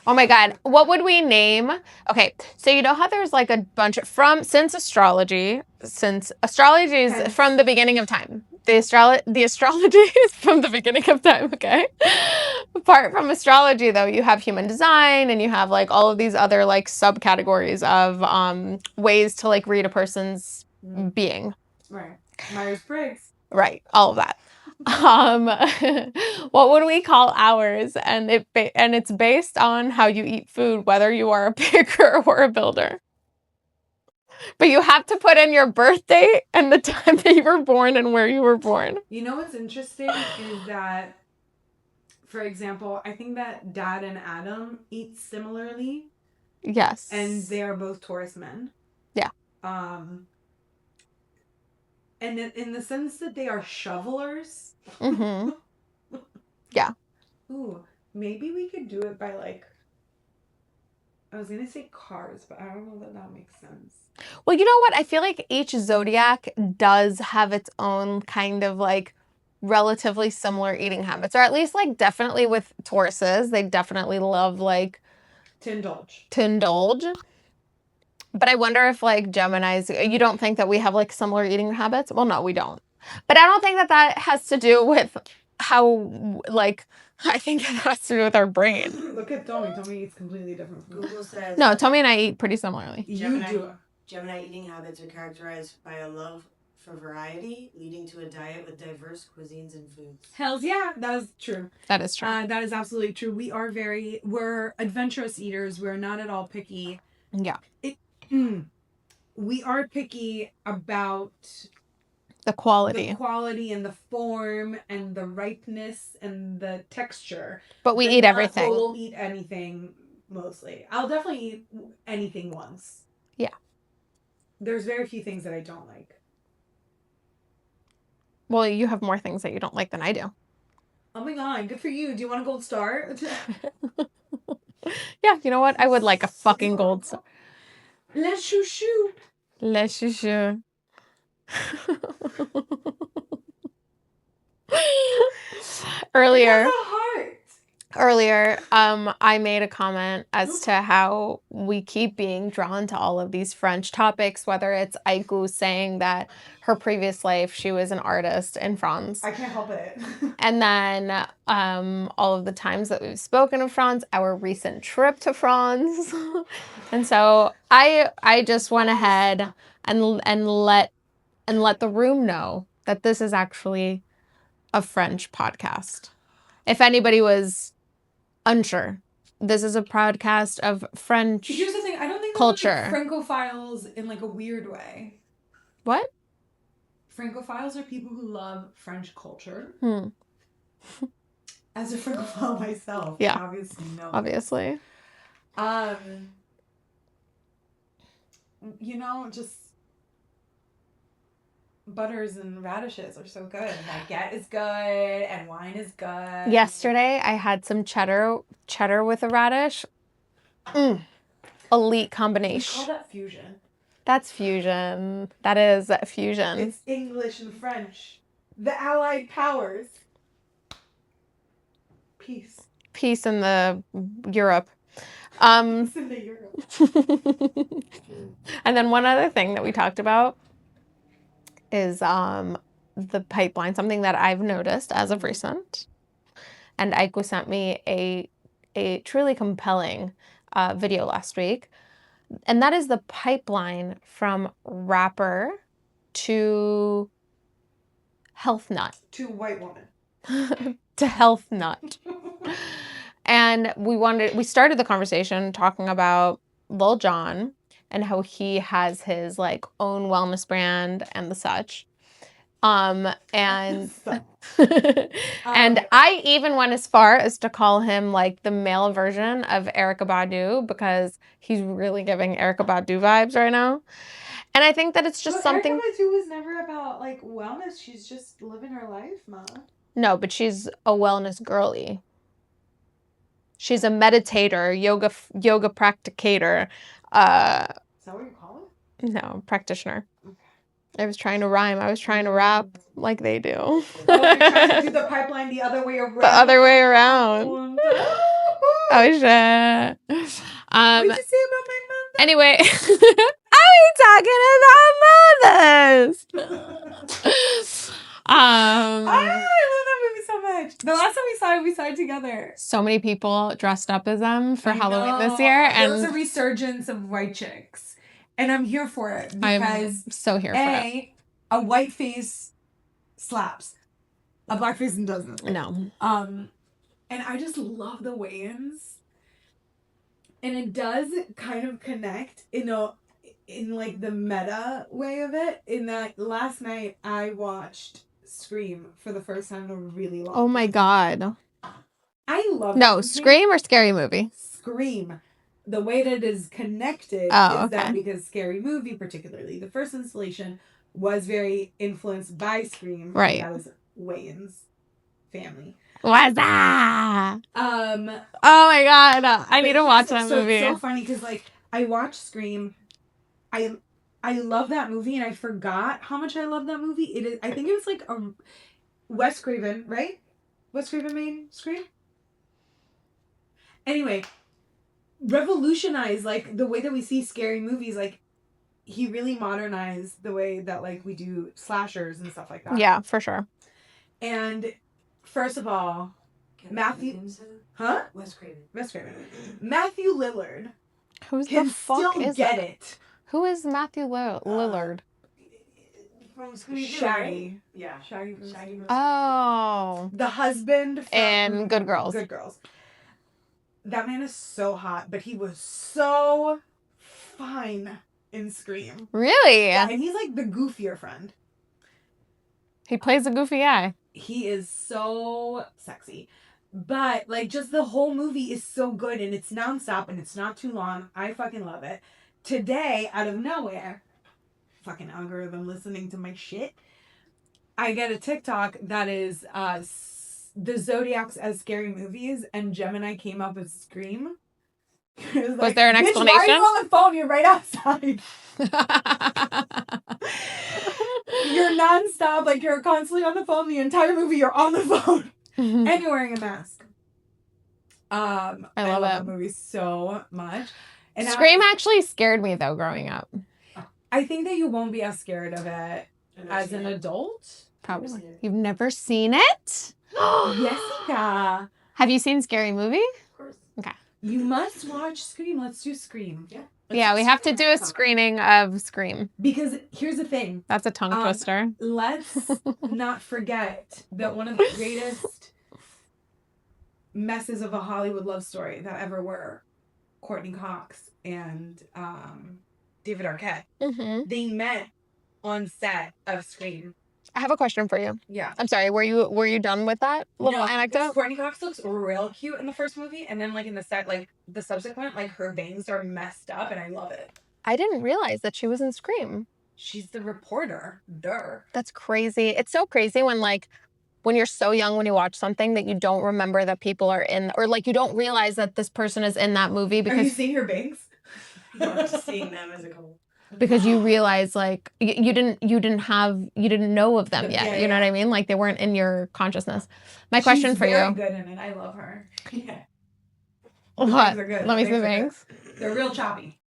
Oh my God. What would we name? Okay. So you know how there's like a bunch since astrology is Hence. from the beginning of time. The astrology is from the beginning of time. Okay. Apart from astrology though, you have human design and you have like all of these other like subcategories of ways to like read a person's being. Right. Myers-Briggs. Right. All of that. What would we call ours? And it's based on how you eat food, whether you are a picker or a builder. But you have to put in your birthday and the time that you were born and where you were born. You know what's interesting is that, for example, I think that Dad and Adam eat similarly. Yes. And they are both Taurus men. Yeah. And in the sense that they are shovelers. Mm-hmm. Yeah. Ooh, maybe we could do it by like, I was going to say cars, but I don't know that makes sense. Well, you know what? I feel like each zodiac does have its own kind of like relatively similar eating habits, or at least like definitely with Tauruses, they definitely love like to indulge. But I wonder if like Geminis, you don't think that we have like similar eating habits? Well, no, we don't. But I don't think that has to do with how like, I think that has to do with our brain. Look at Tommy. Tommy eats completely different from Google says No, Tommy and I eat pretty similarly. Gemini eating habits are characterized by a love for variety, leading to a diet with diverse cuisines and foods. Hells yeah, that is true. That is true. That is absolutely true. We're adventurous eaters. We're not at all picky. Yeah. We are picky about the quality and the form and the ripeness and the texture. But we eat everything. We'll eat anything mostly. I'll definitely eat anything once. Yeah. There's very few things that I don't like. Well, you have more things that you don't like than I do. Oh my god, good for you. Do you want a gold star? Yeah, you know what? I would like a fucking gold star. Le chouchou. Le chouchou. Earlier, I made a comment as to how we keep being drawn to all of these French topics, whether it's Aicu saying that her previous life, she was an artist in France. I can't help it. And then all of the times that we've spoken of France, our recent trip to France. And so I just went ahead and let the room know that this is actually a French podcast. If anybody was unsure, this is a podcast of French Here's the thing, I don't think culture. Francophiles in like a weird way. What? Francophiles are people who love French culture. As a Francophile myself, Yeah. obviously no. Obviously. You know, just butters and radishes are so good. Baguette is good and wine is good. Yesterday, I had some cheddar with a radish. Elite We combination. call that fusion. That's fusion. That is fusion. It's English and French. The Allied powers. Peace. Peace in the Europe. Peace in the Europe. And then one other thing that we talked about is the pipeline, something that I've noticed as of recent. And Aiku sent me a truly compelling video last week. And that is the pipeline from wrapper to health nut. To white woman. To health nut. And we started the conversation talking about Lil Jon and how he has his like own wellness brand and the such. And and I even went as far as to call him like the male version of Erykah Badu because he's really giving Erykah Badu vibes right now. And I think that it's just something. Erykah Badu was never about like wellness. She's just living her life, Ma. No, but she's a wellness girly. She's a meditator, yoga practicator. Is that what you call it? No, practitioner. Okay. I was trying to rhyme. I was trying to rap like they do. Oh, you're trying to do the pipeline the other way around. The other way around. Oh shit. What did you say about my mother? Anyway, I ain't talking about mothers. I love that movie so much. The last time we saw it together. So many people dressed up as them for I Halloween know. this year, There was and a resurgence of white chicks, and I'm here for it I'm because so here for it. A white face slaps, a black face doesn't. No. And I just love the weigh-ins, and it does kind of connect in like the meta way of it. In that last night I watched Scream for the first time in a really long time. Oh my god. I love No, Scream or Scary Movie? Scream. The way that it is connected Oh, is that okay. because Scary Movie, particularly the first installation, was very influenced by Scream. Right. That was Wayans' family. What's that? Oh Oh my god. I need to watch that movie. It's so funny because like I watched Scream. I love that movie, and I forgot how much I love that movie. It is. I think it was like a Wes Craven, right? Wes Craven made Scream. Anyway, revolutionized like the way that we see scary movies. Like he really modernized the way that like we do slashers and stuff like that. Yeah, for sure. And first of all, Matthew, huh? Wes Craven. Wes Craven. Matthew Lillard Who's can the fuck still is get that? it. Who is Matthew Lillard? From Scooby-Doo, Shaggy. right? Yeah. Shaggy from Shaggy. Oh. the husband from And Good Girls. Good Girls. That man is so hot, but he was so fine in Scream. Really? Yeah, and he's like the goofier friend. He plays a goofy guy. He is so sexy. But like just the whole movie is so good, and it's nonstop and it's not too long. I fucking love it. Today, out of nowhere, fucking algorithm listening to my shit. I get a TikTok that is the Zodiacs as scary movies, and Gemini came up with Scream. Was there an explanation? Why are you on the phone? You're right outside. You're nonstop, like you're constantly on the phone. The entire movie, you're on the phone, and you're wearing a mask. I love that movie so much. And Scream actually scared me though growing up. I think that you won't be as scared of it as an adult. Probably. You've never seen it? Jessica. Have you seen Scary Movie? Of course. Okay. You must watch Scream. Let's do Scream. Yeah. Yeah, we have to do a screening of Scream. Because here's the thing. That's a tongue twister. Let's not forget that one of the greatest messes of a Hollywood love story that ever were Courtney Cox and David Arquette. Mm-hmm. They met on set of Scream. I have a question for you. Yeah. I'm sorry. Were you done with that little anecdote? Courtney Cox looks real cute in the first movie, and then like in the subsequent, like her bangs are messed up, and I love it. I didn't realize that she was in Scream. She's the reporter. Duh. That's crazy. It's so crazy when you're so young when you watch something that you don't remember that people are in, or like you don't realize that this person is in that movie because Are you seeing her bangs? I'm just seeing them as a couple. Because you realize like you didn't know of them yet. Yeah, you know what I mean? Like they weren't in your consciousness. My question for you. She's very good in it. I love her. Yeah. What? Bangs are good. Let me see the are bangs. good. They're real choppy.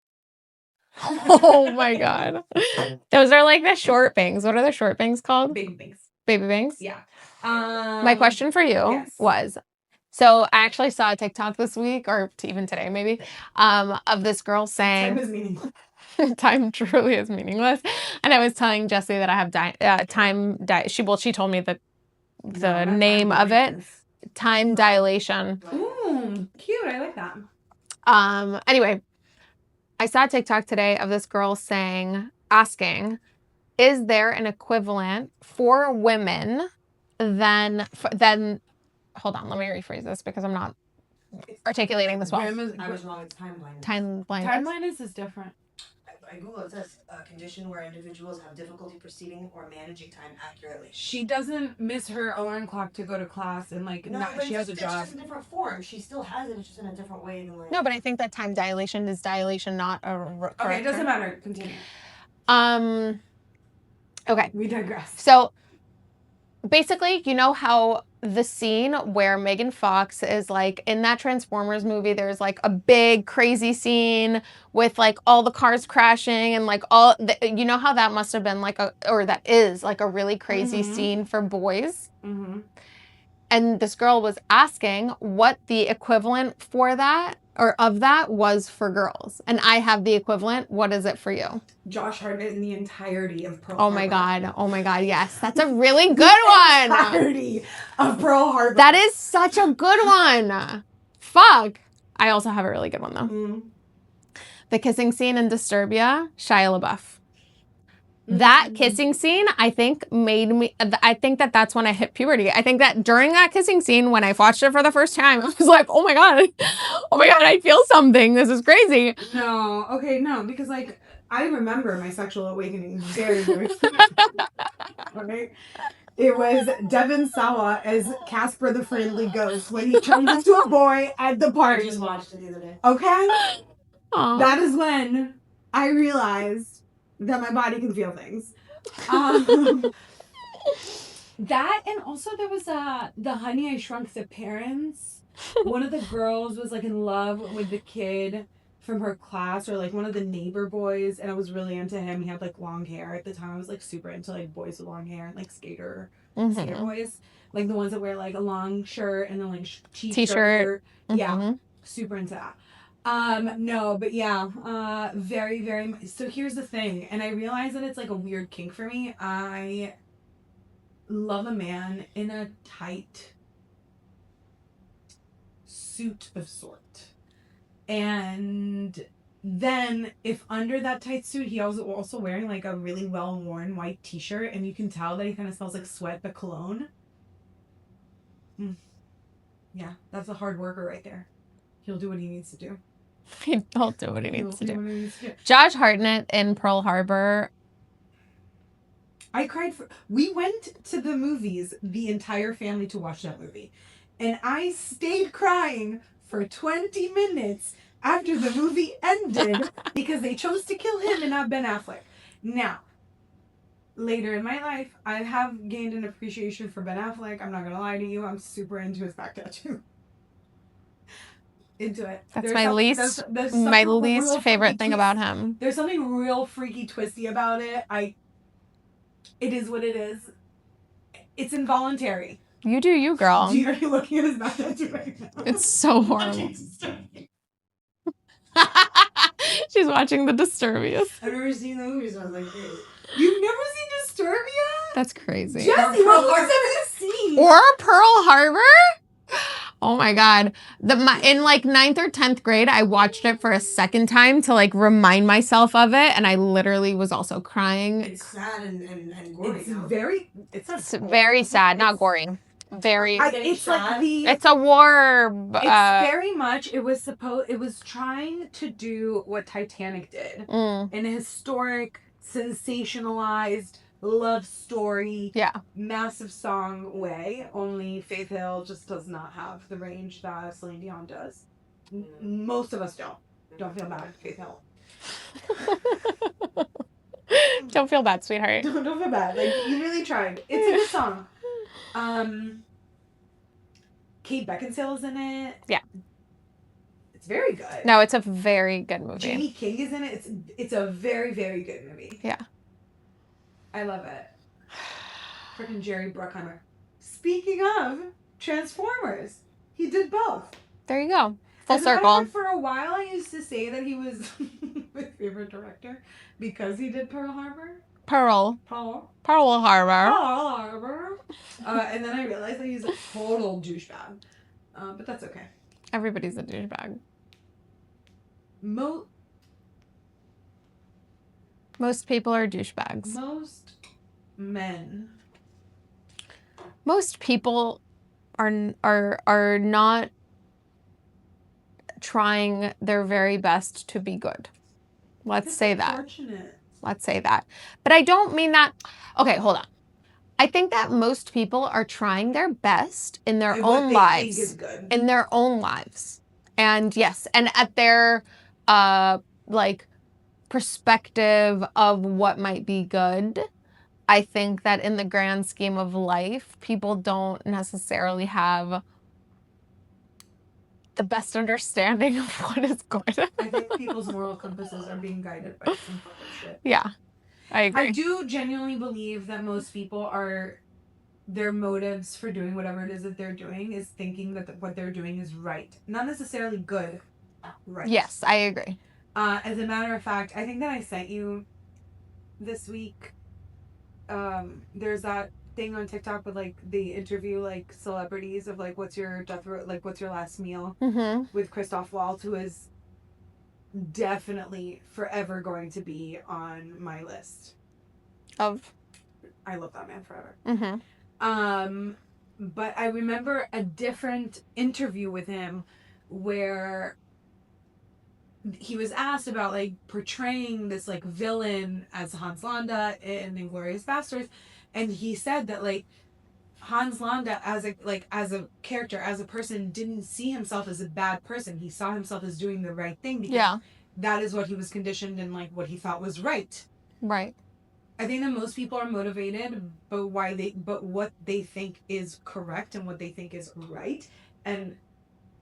Oh my god. Those are like the short bangs. What are the short bangs called? Baby bangs. Baby bangs? Yeah. My question for you was, so I actually saw a TikTok this week, or even today maybe, of this girl saying... Time is meaningless. Time truly is meaningless. And I was telling Jessie that I have she told me the name of it. Time dilation. Ooh, cute. I like that. Anyway, I saw a TikTok today of this girl asking, is there an equivalent for women than hold on, let me rephrase this because I'm not articulating this well. I was wrong. It's time blindness. Time blindness. Time blindness is different. I Google it says a condition where individuals have difficulty perceiving or managing time accurately. She doesn't miss her alarm clock to go to class, and like she has a job. It's just a different form. She still has it. It's just in a different way than like. No, but I think that time dilation is dilation, not a. Okay, it doesn't matter. Continue. Okay. We digress. So, basically, you know how the scene where Megan Fox is like in that Transformers movie, there's like a big crazy scene with like all the cars crashing and like you know how that must have been like that is like a really crazy scene for boys. Mm-hmm. And this girl was asking what the equivalent for that or of that was for girls. And I have the equivalent. What is it for you? Josh Hartnett in the entirety of Pearl Harbor. Oh my God. Yes. That's a really good one. Entirety of Pearl Harbor. That is such a good one. Fuck. I also have a really good one though. Mm. The kissing scene in Disturbia, Shia LaBeouf. That kissing scene, I think that's when I hit puberty. I think that during that kissing scene, when I watched it for the first time, I was like, oh my God, I feel something. This is crazy. No, because like, I remember my sexual awakening very, very right? It was Devon Sawa as Casper the Friendly Ghost when he turned into a boy at the party. I just watched it the other day. Okay? Aww. That is when I realized that my body can feel things. That, and also there was the Honey I Shrunk the Parents. One of the girls was like in love with the kid from her class, or like one of the neighbor boys, and I was really into him. He had like long hair at the time. I was like super into like boys with long hair and like skater boys, like the ones that wear like a long shirt and then like t-shirt. Yeah, super into that. No, but yeah, very, very, so here's the thing, and I realize that it's like a weird kink for me. I love a man in a tight suit of sort. And then if under that tight suit, he also wearing like a really well-worn white t-shirt, and you can tell that he kind of smells like sweat but cologne. Yeah, that's a hard worker right there. He'll do what he needs to do. He'll do what he needs to do. Josh Hartnett in Pearl Harbor. I cried we went to the movies, the entire family, to watch that movie. And I stayed crying for 20 minutes after the movie ended because they chose to kill him and not Ben Affleck. Now, later in my life, I have gained an appreciation for Ben Affleck. I'm not going to lie to you. I'm super into his back tattoo. Into it. That's my least favorite thing about him. There's something real freaky twisty about it. It is what it is. It's involuntary. You do you, girl. Are you looking at his back tattoo right now? It's so horrible. She's watching The Disturbiest. I've never seen the movies. I was like, hey. You've never seen Disturbia? That's crazy. Jesse, what was that scene? Or Pearl Harbor? Oh my God. In like 9th or 10th grade, I watched it for a second time to like remind myself of it. And I literally was also crying. It's sad and gory. It's very sad, not gory. It's like it's a war. It's very much. It was trying to do what Titanic did in a historic, sensationalized love story, massive song way. Only Faith Hill just does not have the range that Celine Dion does. Most of us don't feel bad, Faith Hill. Don't feel bad, sweetheart. Don't feel bad. Like, you really tried. It's a good song. Kate Beckinsale's in it. Yeah. It's very good. No, it's a very good movie. Jamie King is in it. It's a very, very good movie. Yeah. I love it. Freaking Jerry Bruckheimer. Speaking of Transformers, he did both. There you go. Full As circle. a matter of fact, for a while, I used to say that he was my favorite director because he did Pearl Harbor. Pearl Harbor. And then I realized that he's a total douchebag. But that's okay. Everybody's a douchebag. Most people are douchebags. Most men. Most people are not trying their very best to be good. Let's say that. Unfortunate. Let's say that. But I don't mean that. Okay, hold on. I think that most people are trying their best in their own lives. Think is good. In their own lives. And yes, and at their like perspective of what might be good. I think that in the grand scheme of life, people don't necessarily have the best understanding of what is good. I think people's moral compasses are being guided by some fucking shit. Yeah, I agree. I do genuinely believe that most people their motives for doing whatever it is that they're doing is thinking that what they're doing is right. Not necessarily good, right. Yes, I agree. As a matter of fact, I think that I sent you this week, there's that thing on TikTok with like they interview like celebrities of like what's your death row, like what's your last meal, with Christoph Waltz, who is definitely forever going to be on my list. I love that man forever. But I remember a different interview with him where he was asked about like portraying this like villain as Hans Landa in Inglourious Basterds, and he said that like Hans Landa as a character, as a person, didn't see himself as a bad person. He saw himself as doing the right thing because that is what he was conditioned and like what he thought was right. Right. I think that most people are motivated but what they think is correct and what they think is right. And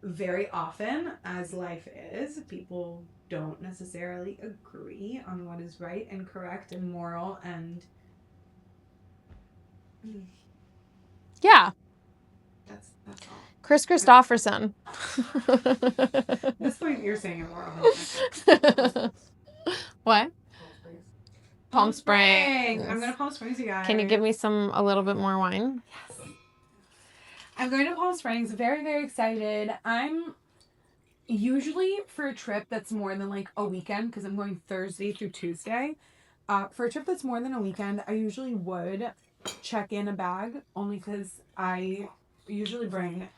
very often, as life is, people don't necessarily agree on what is right and correct and moral and yeah. That's all. Chris Christopherson. At this point, you're saying it more. What? Palm Springs. I'm going to Palm Springs, you guys. Can you give me a little bit more wine? Yes. I'm going to Palm Springs. Very, very excited. I'm usually for a trip that's more than like a weekend, because I'm going Thursday through Tuesday. For a trip that's more than a weekend, I usually would check in a bag, only because I usually bring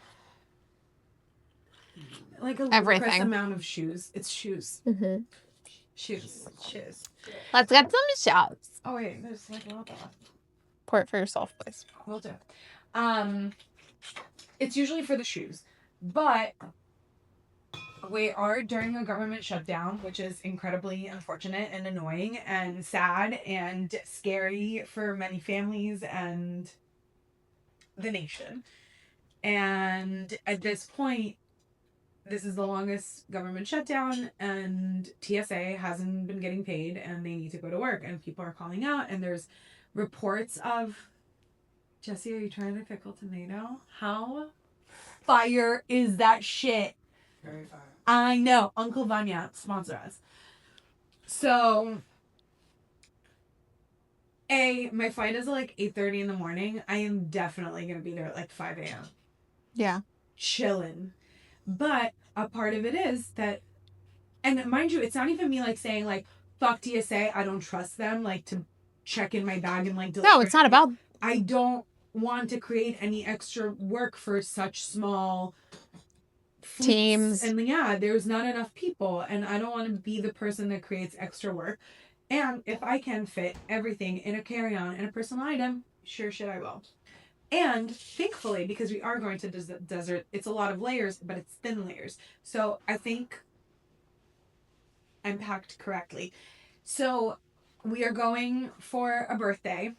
like a ludicrous amount of shoes. It's shoes. Shoes. Let's get some shots. Oh wait, there's like a lot left. Pour it for yourself, please. Will do. It's usually for the shoes, but we are during a government shutdown, which is incredibly unfortunate and annoying and sad and scary for many families and the nation. And at this point, this is the longest government shutdown, and TSA hasn't been getting paid, and they need to go to work, and people are calling out, and there's reports of... Jesse, are you trying to pickle tomato? How fire is that shit? Very fire. I know. Uncle Vanya, sponsor us. So, my flight is like 8:30 in the morning. I am definitely going to be there at like 5 a.m. Yeah. Chilling. But a part of it is that, and mind you, it's not even me like saying like, fuck TSA, I don't trust them, like to check in my bag and like deliver. No, it's not about... I don't want to create any extra work for such small fleets. Teams. And yeah, there's not enough people, and I don't want to be the person that creates extra work. And if I can fit everything in a carry-on and a personal item, sure shit I will. And thankfully, because we are going to desert, it's a lot of layers, but it's thin layers. So I think I'm packed correctly. So we are going for a birthday,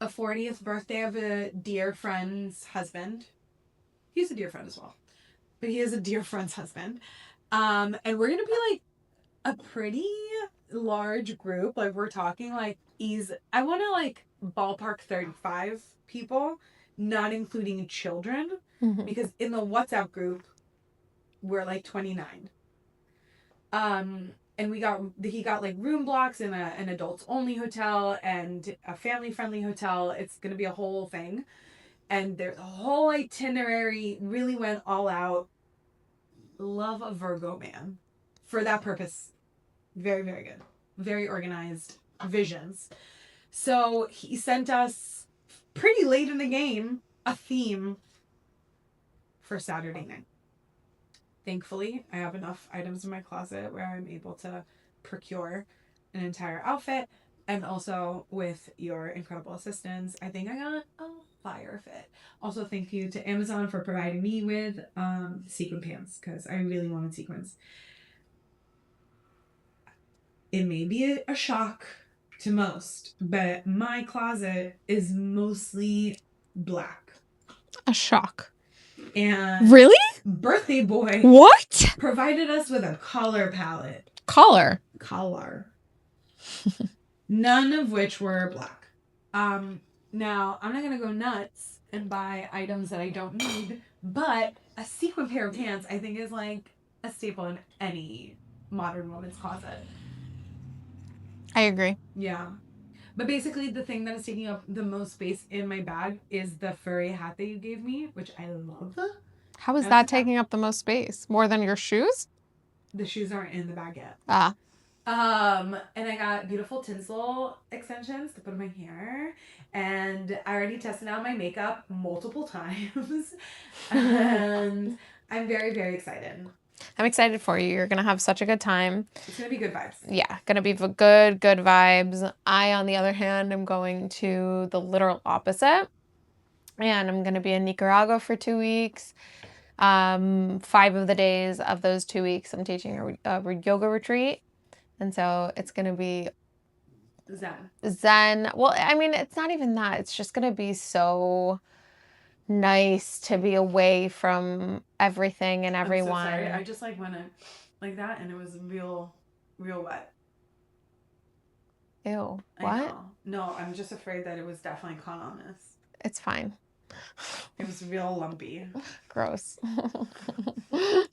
a 40th birthday of a dear friend's husband. He's a dear friend as well, but he is a dear friend's husband. And we're going to be like a pretty large group. Like we're talking like I want to like ballpark 35 people, not including children, because in the WhatsApp group, we're like 29. And he got like room blocks in an adults only hotel and a family friendly hotel. It's going to be a whole thing. And there's a whole itinerary, really went all out. Love a Virgo man. For that purpose, very, very good. Very organized visions. So he sent us, pretty late in the game, a theme for Saturday night. Thankfully, I have enough items in my closet where I'm able to procure an entire outfit. And also, with your incredible assistance, I think I got a fire fit. Also, thank you to Amazon for providing me with sequin pants, because I really wanted sequins. It may be a shock to most, but my closet is mostly black. A shock. And really? Birthday boy What? provided us with a color palette. Color. None of which were black. Now, I'm not going to go nuts and buy items that I don't need, but a sequin pair of pants I think is like a staple in any modern woman's closet. I agree. Yeah. But basically, the thing that is taking up the most space in my bag is the furry hat that you gave me, which I love. How is that taking up the most space? More than your shoes? The shoes aren't in the bag yet. Ah. And I got beautiful tinsel extensions to put in my hair. And I already tested out my makeup multiple times. And I'm very, very excited. I'm excited for you. You're going to have such a good time. It's going to be good vibes. Yeah, going to be good vibes. I, on the other hand, am going to the literal opposite. And I'm going to be in Nicaragua for 2 weeks. 5 of the days of those 2 weeks, I'm teaching a yoga retreat. And so it's going to be Zen. Well, I mean, it's not even that. It's just going to be so nice to be away from everything and everyone. I'm so sorry. I just like went like that and it was real wet. Ew. What? No, I'm just afraid that it was definitely caught on this. It's fine. It was real lumpy. Gross. I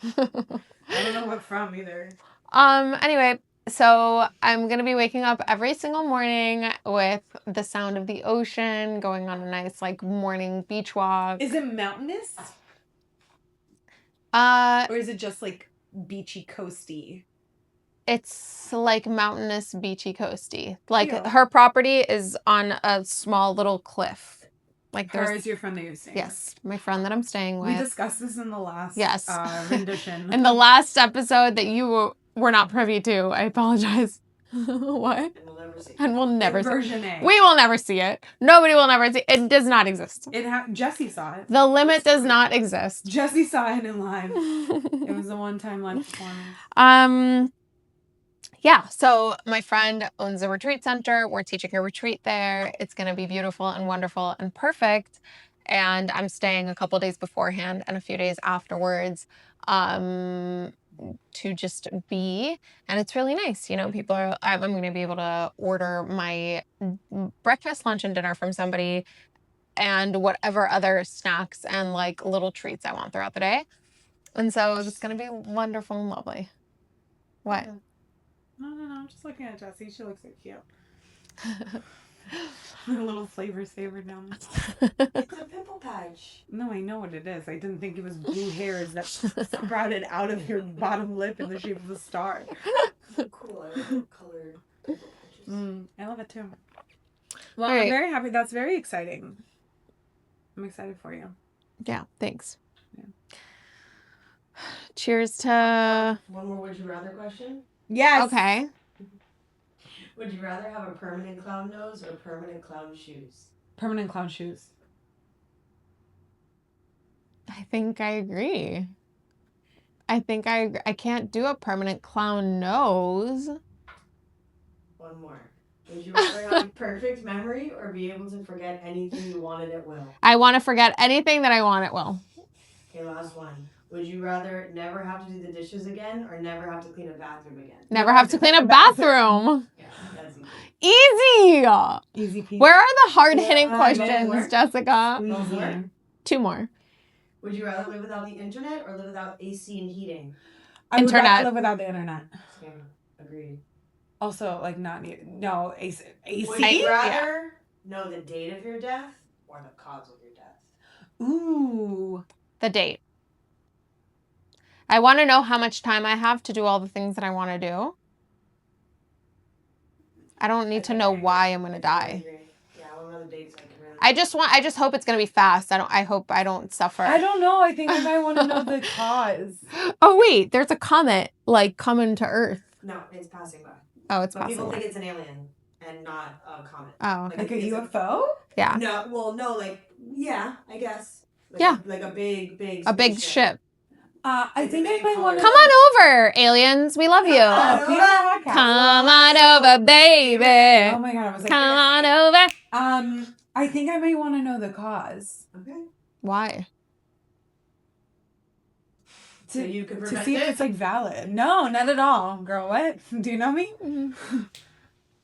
don't know what from either. Anyway, so I'm going to be waking up every single morning with the sound of the ocean, going on a nice like morning beach walk. Is it mountainous? Or is it just like beachy coasty? It's like mountainous, beachy, coasty. Like Yeah. her property is on a small little cliff. Like Her is your friend that you're staying with. Yes, my friend that I'm staying with. We discussed this in the last rendition. In the last episode that you were not privy to. I apologize. What? And we'll never never see. And we'll never see Version A. We will never see it. Nobody will never see it. It does not exist. Jesse saw it. The limit does not exist. Jesse saw it in live. It was a one-time live performance. Yeah, so my friend owns a retreat center. We're teaching a retreat there. It's going to be beautiful and wonderful and perfect. And I'm staying a couple days beforehand and a few days afterwards to just be. And it's really nice. You know, I'm going to be able to order my breakfast, lunch, and dinner from somebody and whatever other snacks and like little treats I want throughout the day. And so it's going to be wonderful and lovely. What? No. I'm just looking at Jessie. She looks so cute. A little flavor saver down there. It's a pimple patch. No, I know what it is. I didn't think it was blue hairs that sprouted out of your bottom lip in the shape of a star. Cool. I like colored pimple patches. I love it too. Well, Right. I'm very happy. That's very exciting. I'm excited for you. Yeah, thanks. Yeah. Cheers to... One more would you rather question? Yes. Okay. Would you rather have a permanent clown nose or permanent clown shoes? Permanent clown shoes. I think I agree. I can't do a permanent clown nose. One more. Would you rather have a perfect memory or be able to forget anything you wanted at will? I want to forget anything that I want at will. Okay, last one. Would you rather never have to do the dishes again or never have to clean a bathroom again? Never have to clean a bathroom. Yeah, that's Easy. Easy peasy. Where are the hard-hitting Yeah, questions, more. Jessica? Easy. 2 more. Would you rather live without the internet or live without AC and heating? I would Internet. rather live without the internet. Yeah, agreed. Also, like, not need, no AC. Would you rather know the date of your death or the cause of your death? Ooh. The date. I want to know how much time I have to do all the things that I want to do. I don't need to know why I'm going to die. Yeah, I want to know the dates. I just hope it's going to be fast. I hope I don't suffer. I don't know. I think I might want to know the cause. Oh, wait. There's a comet, like, coming to Earth. No, it's passing by. Oh, it's But people possible. think it's an alien and not a comet. Oh, okay. Like a UFO? Yeah. No, well, no, like, yeah, I guess. Like Yeah. Like a big A big ship. I think I might want to. Come on over, aliens. We love you. Come on over, baby. Oh my god, I was like, Come on over. I think I might want to know the cause. Okay. Why? So you could To prevent see it? if it's like valid. No, not at all, girl. What? Do you know me?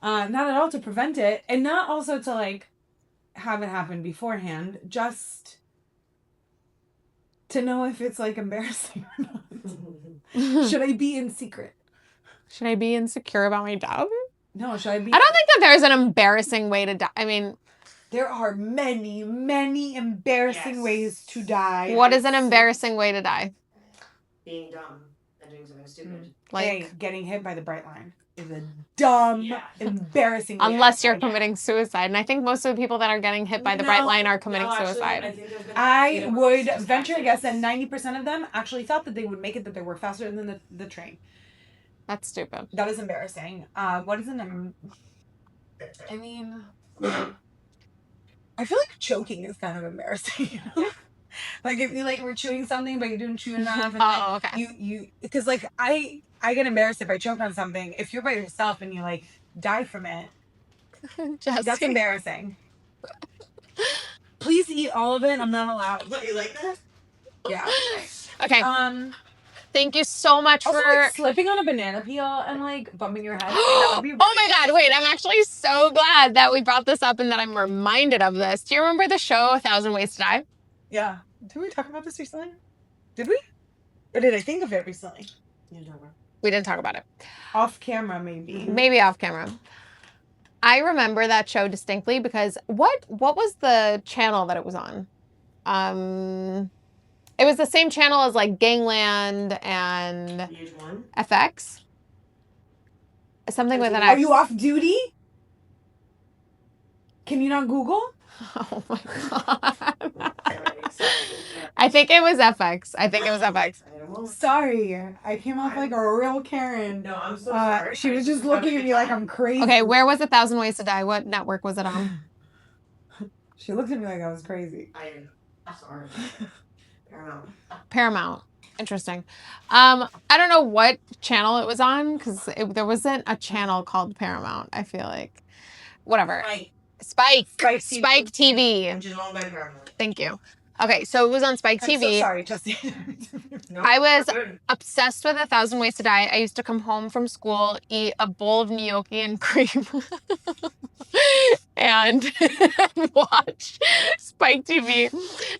Not at all to prevent it, and not also to like have it happen beforehand. Just to know if it's like embarrassing or not. Should I be in secret? Should I be insecure about my job? No, should I be? I don't think that there's an embarrassing way to die. I mean, There are many, many embarrassing Yes. ways to die. what is an embarrassing way to die? Being dumb and doing something stupid. Like, Hey, getting hit by the bright line is a dumb, Yeah. embarrassing way unless to you're die. committing suicide. And I think most of the people that are getting hit by the bright line are committing actually, suicide. I think there's been I few would just venture a guess that accidents. 90% of them actually thought that they would make it, that they were faster than the train. That's stupid. That is embarrassing. What is an I mean, I feel like choking is kind of embarrassing. You know? Like if you like were chewing something but you didn't chew enough, and Oh, okay. you because like I get embarrassed if I choke on something. If you're by yourself and you like die from it, that's Jesse. embarrassing. Please eat all of it. I'm not allowed. What, you like that? Yeah. Okay. Thank you so much Also, for. like, slipping on a banana peel and like bumping your head. That Oh would be my god, wait, I'm actually so glad that we brought this up and that I'm reminded of this. Do you remember the show 1,000 Ways to Die? Yeah. Did we talk about this recently? Did we? Or did I think of it recently? You never. We didn't talk about it. Off camera, maybe. Maybe off camera. I remember that show distinctly because what was the channel that it was on? It was the same channel as like Gangland and VH1? FX. Something with an Are X. you off duty? Can you not Google? Oh my god. I think it was FX. I don't know. Sorry, I came off like a real Karen. No, I'm so sorry. She was just looking at me like I'm crazy. Okay, where was 1,000 Ways to Die? What network was it on? She looked at me like I was crazy. I'm sorry. Paramount. Paramount. Interesting. I don't know what channel it was on because there wasn't a channel called Paramount. I feel like, whatever. Spike TV. Which is owned by Paramount. Thank you. Okay, so it was on Spike TV. So sorry, Justin. No, I was we're good. obsessed with 1,000 Ways to Die. I used to come home from school, eat a bowl of gnocchi and cream, and watch Spike TV.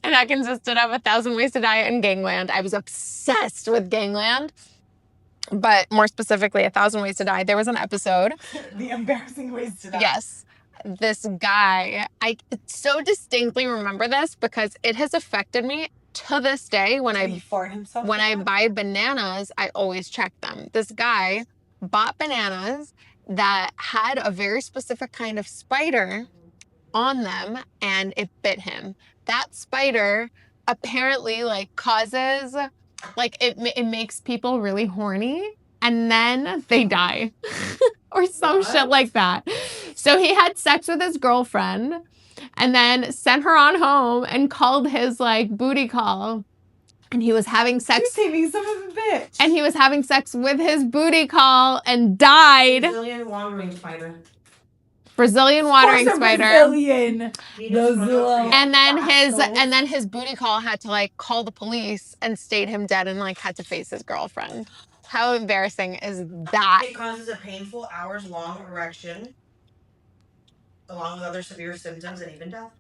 And that consisted of 1,000 Ways to Die and Gangland. I was obsessed with Gangland, but more specifically, 1,000 Ways to Die. There was an episode. The embarrassing ways to die. Yes. This guy, I so distinctly remember this because it has affected me to this day. When I buy bananas, I always check them. This guy bought bananas that had a very specific kind of spider on them, and it bit him. That spider apparently causes it makes people really horny, and then they die. Or some shit like that. So he had sex with his girlfriend and then sent her on home and called his booty call. And he was having sex. You me some of a bitch. And he was having sex with his booty call and died. Brazilian watering spider. Brazilian watering spider. Brazilian. Those little and then his booty call had to call the police and state him dead and had to face his girlfriend. How embarrassing is that? It causes a painful hours-long erection, along with other severe symptoms and even death.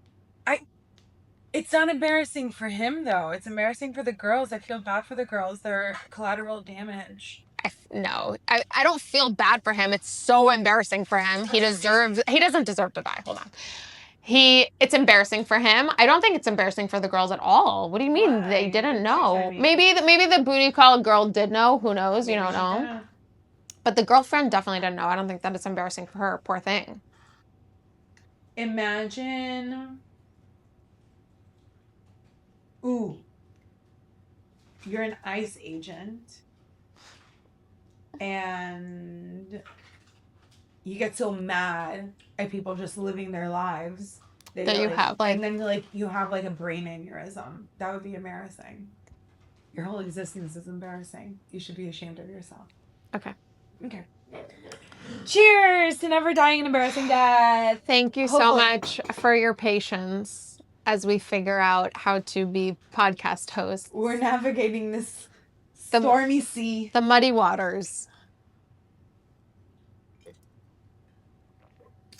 It's not embarrassing for him though. It's embarrassing for the girls. I feel bad for the girls. They're collateral damage. No, I don't feel bad for him. It's so embarrassing for him. He doesn't deserve to die. Hold on. It's embarrassing for him. I don't think it's embarrassing for the girls at all. What do you mean? Why? They didn't know. Maybe the booty call girl did know. Who knows? You don't know. Yeah. But the girlfriend definitely didn't know. I don't think that it's embarrassing for her. Poor thing. Imagine. Ooh. You're an ICE agent. And you get so mad at people just living their lives that you have and then you have a brain aneurysm. That would be embarrassing. Your whole existence is embarrassing. You should be ashamed of yourself. Okay. Cheers to never dying an embarrassing death. Thank you so much for your patience as we figure out how to be podcast hosts. We're navigating this stormy sea. The muddy waters.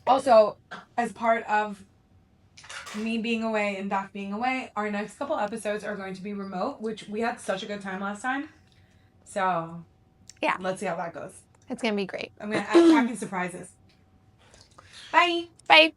Also, as part of me being away and Daf being away, our next couple episodes are going to be remote, which we had such a good time last time. So, yeah, let's see how that goes. It's going to be great. I'm going to add packing surprises. Bye. Bye.